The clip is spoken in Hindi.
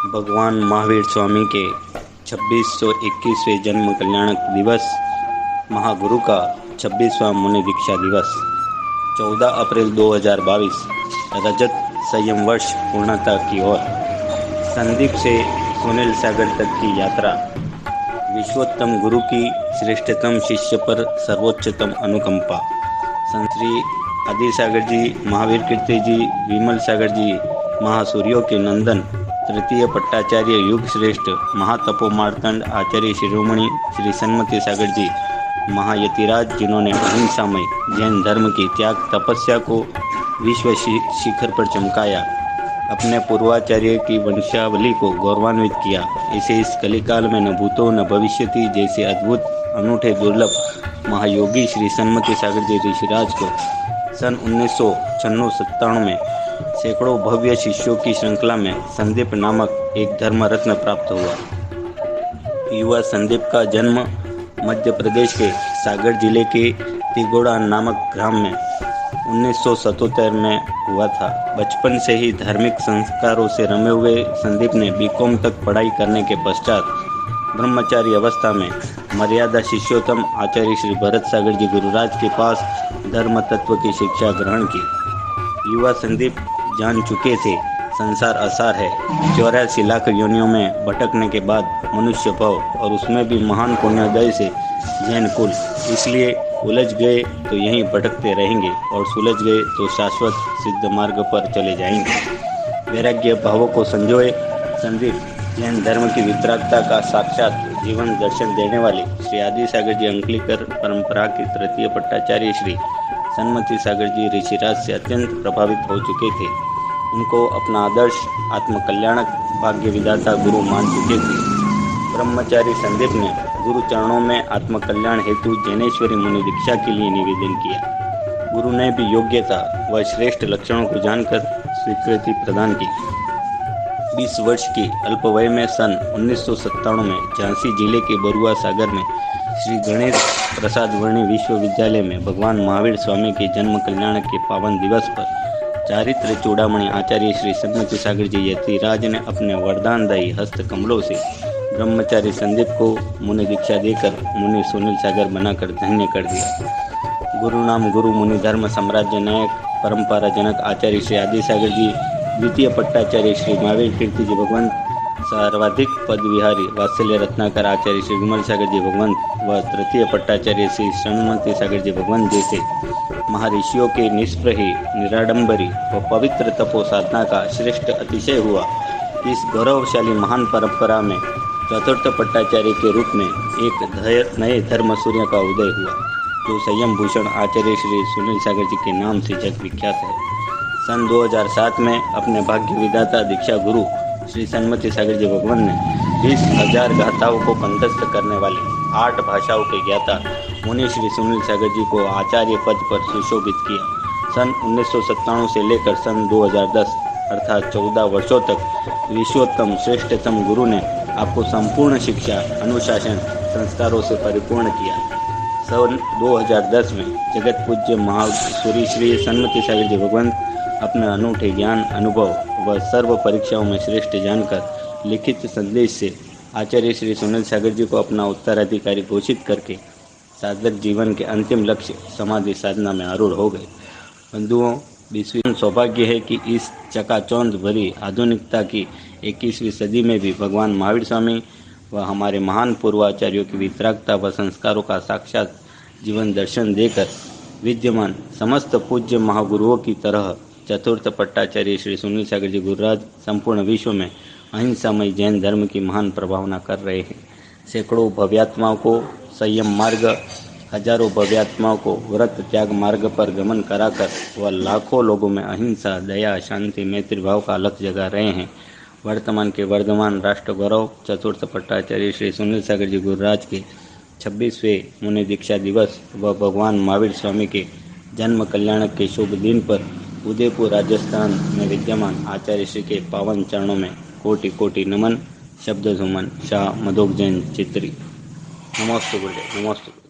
भगवान महावीर स्वामी के 2621वें जन्म कल्याणक दिवस, महागुरु का 26वां मुनि दीक्षा दिवस, 14 अप्रैल 2022, रजत संयम वर्ष पूर्णता की ओर। संदीप से सुनील सागर तक की यात्रा। विश्वोत्तम गुरु की श्रेष्ठतम शिष्य पर सर्वोच्चतम अनुकंपा। संत श्री आदि सागर जी, महावीर कीर्ति जी, विमल सागर जी, महासूर्यों के नंदन, तृतीय पट्टाचार्य युग श्रेष्ठ महातपो मार्तंड आचार्य शिरोमणि श्री सन्मति सागर जी, महायतिराज, जिन्होंने अहिंसामय जैन धर्म की त्याग तपस्या को विश्व शिखर पर चमकाया, अपने पूर्वाचार्य की वंशावली को गौरवान्वित किया। इसे इस कलिकाल में न भूतो न भविष्यति जैसे अद्भुत अनूठे दुर्लभ महायोगी श्री सन्मति सागर जी ऋषिराज को सन 1996-97 में सैकड़ों भव्य शिष्यों की श्रृंखला में संदीप नामक एक धर्म रत्न प्राप्त हुआ। युवा संदीप का जन्म मध्य प्रदेश के सागर जिले के तिगोड़ा नामक ग्राम में 1977 में हुआ था। बचपन से ही धार्मिक संस्कारों से रमे हुए संदीप ने बीकॉम तक पढ़ाई करने के पश्चात ब्रह्मचारी अवस्था में मर्यादा शिष्योत्तम आचार्य श्री भरत सागर जी गुरुराज के पास धर्म तत्व की शिक्षा ग्रहण की। युवा संदीप जान चुके थे संसार असार है, 84 लाख योनियों में भटकने के बाद मनुष्य भव, और उसमें भी महान पुण्योदय से जैन कुल, इसलिए उलझ गए तो यहीं भटकते रहेंगे और सुलझ गए तो शाश्वत सिद्ध मार्ग पर चले जाएंगे। वैराग्य भावों को संजोए संदीप जैन धर्म की वितरागता का साक्षात जीवन दर्शन देने वाले श्री आदि सागर जी अंकलिकर परंपरा के तृतीय पट्टाचार्य श्री सन्मति सागर जी ऋषिराज से अत्यंत प्रभावित हो चुके थे। उनको अपना आदर्श आत्मकल्याणक भाग्य विधाता गुरु मान चुके थे। ब्रह्मचारी संदीप ने गुरु चरणों में आत्मकल्याण हेतु जैनेश्वरी मुनि दीक्षा के लिए निवेदन किया। गुरु ने भी योग्यता व श्रेष्ठ लक्षणों को जानकर स्वीकृति प्रदान की। 20 वर्ष की अल्पवय में सन 1997 में झांसी जिले के बरुआ सागर में श्री गणेश प्रसाद वर्णी विश्वविद्यालय में भगवान महावीर स्वामी के जन्म कल्याण के पावन दिवस पर चारित्र चूड़ामणि आचार्य श्री सन्मति सागर जी यतिराज ने अपने वरदानदायी हस्त कमलों से ब्रह्मचारी संदीप को मुनि दीक्षा देकर मुनि सुनील सागर बनाकर धन्य कर दिया। गुरु नाम गुरु मुनि धर्म साम्राज्य नायक परंपरा जनक आचार्य श्री आदि सागर जी, द्वितीय पट्टाचार्य श्री महावीर कीर्ति जी भगवंत, सर्वाधिक पद विहारी वात्सल्य रत्नाकर आचार्य श्री विमल सागर जी भगवंत व तृतीय पट्टाचार्य श्री सन्मति सागर जी भगवंत जैसे महर्षियों के निष्प्रही, निराडंबरी व पवित्र तपो साधना का श्रेष्ठ अतिशय हुआ। इस गौरवशाली महान परंपरा में चतुर्थ पट्टाचार्य के रूप में एक नए धर्म सूर्य का उदय हुआ, जो संयम भूषण आचार्य श्री सुनील सागर जी के नाम से जग विख्यात है। सन 2007 में अपने भाग्य विधाता दीक्षा गुरु श्री सन्मति सागर जी भगवान ने 20,000 गाथाओं को कंठस्थ करने वाले 8 भाषाओं के ज्ञाता मुनि श्री सुनील सागर जी को आचार्य पद पर सुशोभित किया। सन 1997 से लेकर सन 2010 अर्थात 14 वर्षों तक विश्वोत्तम श्रेष्ठतम गुरु ने आपको संपूर्ण शिक्षा, अनुशासन, संस्कारों से परिपूर्ण किया। सन 2010 में जगत पूज्य महासूरी श्री सन्मति सागर जी भगवंत अपने अनूठे ज्ञान, अनुभव व सर्व परीक्षाओं में श्रेष्ठ जानकर लिखित संदेश से आचार्य श्री सुनील सागर जी को अपना उत्तराधिकारी घोषित करके साधक जीवन के अंतिम लक्ष्य समाधि साधना में आरूढ़ हो गए। बंधुओं, विश्व सौभाग्य है कि इस चकाचौंध भरी आधुनिकता की 21वीं सदी में भी भगवान महावीर स्वामी व हमारे महान पूर्वाचार्यों की वितरागता व संस्कारों का साक्षात जीवन दर्शन देकर विद्यमान समस्त पूज्य महागुरुओं की तरह चतुर्थ पट्टाचार्य श्री सुनील सागर जी गुरुराज संपूर्ण विश्व में अहिंसामय जैन धर्म की महान प्रभावना कर रहे हैं। सैकड़ों भव्यात्माओं को संयम मार्ग, हजारों भव्यात्माओं को व्रत त्याग मार्ग पर गमन कराकर वह लाखों लोगों में अहिंसा, दया, शांति, मैत्री भाव का अलख जगा रहे हैं। वर्तमान के वर्धमान राष्ट्र गौरव चतुर्थ पट्टाचार्य श्री सुनील सागर जी गुरुराज के 26वें मुनि दीक्षा दिवस व भगवान महावीर स्वामी के जन्म कल्याण के शुभ दिन पर उदयपुर राजस्थान में विद्यमान आचार्य श्री के पावन चरणों में कोटि कोटि नमन। शब्द सुमन शाह मधोक जैन चित्री। नमोस्तु गुरुदेव, नमोस्तु।